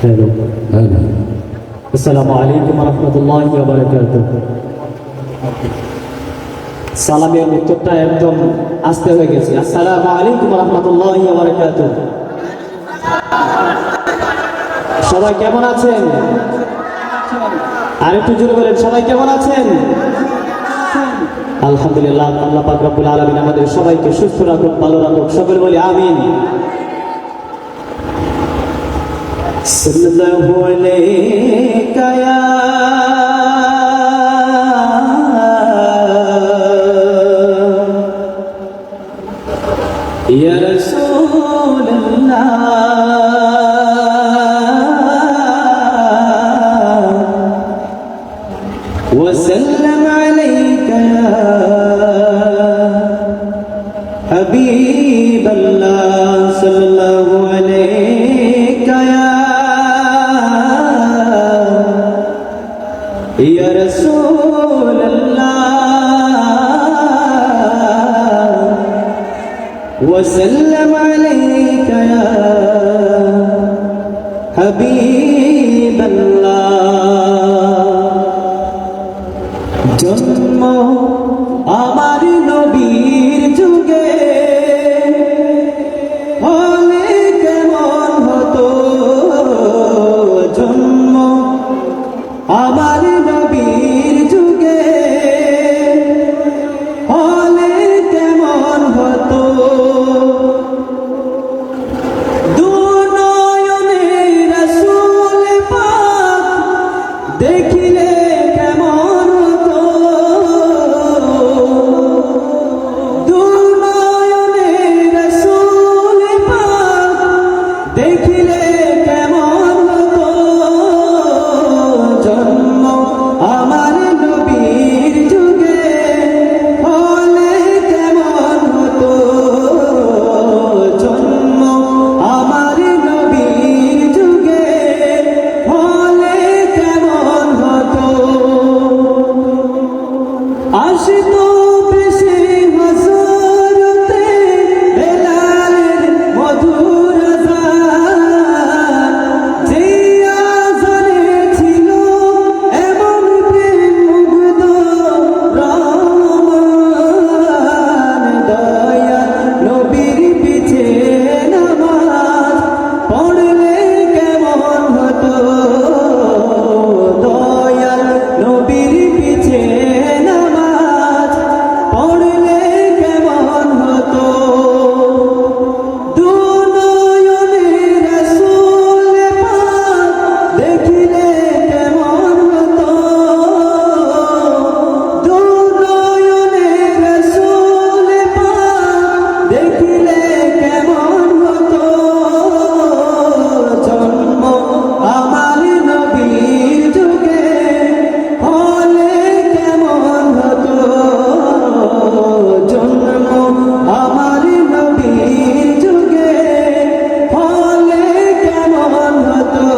Hello hello, আসসালামু আলাইকুম রহমতুল্লাহি ওয়া বারাকাতুহু। সালামের উত্তরটা একদম আস্তে হয়ে গেছে। আসসালামু আলাইকুম রহমতুল্লাহি ওয়া বারাকাতুহু। সবাই কেমন আছেন? আর একটু জোরে বলেন, সবাই কেমন আছেন? আলহামদুলিল্লাহ। আল্লাহ পাক রব্বুল আলামিন আমাদের সবাইকে সুস্থ রাখুন, ভালো রাখুন, সকলে বলি আমিন। সাল্লাল্লাহু আলাইকা ইয়া রাসূলুল্লাহ, ওয়া সাল্লাম আলাইকা ইয়া হাবিবাল্লাহ, সাল্লাল্লাহু আলাইকা ইয়া রাসূলুল্লাহ, ওয়া সাল্লাম আলাইকা ইয়া হাবিবাল্লাহ। জন্ম আমার নবীর যুগে হলে কেমন হতো, জন্ম আমার নবীর যুগে হলে কেমন হতো, দুনয়নে রাসূল পাক দেখিলে কেমন হতো, দুনয়নে রাসূল পাক দেখিলে কেমন হতো, জন্ম আমার নবীর যুগে হলে কেমন হতো, জন্ম আমার নবীর যুগে হলে কেমন হতো। আসতো বেশি হযরতে বেলালের মধুর আযান, যে আযানে ছিল এমন প্রেম মুগ্ধ রহমান, দয়াল নবীর পিছে নামাজ পড়লে কেমন হতো, দয়াল নবীর পিছে নামাজ পড়লে কেমন হতো, দুনয়নে রাসূল পাক দেখিলে কেমন হতো, দুনয়নে রাসূল পাক দেখিলে কেমন হতো, জন্ম আমার নবীর যুগে হলে কেমন হতো, জন্ম আমার নবীর যুগে হলে কেমন হতো।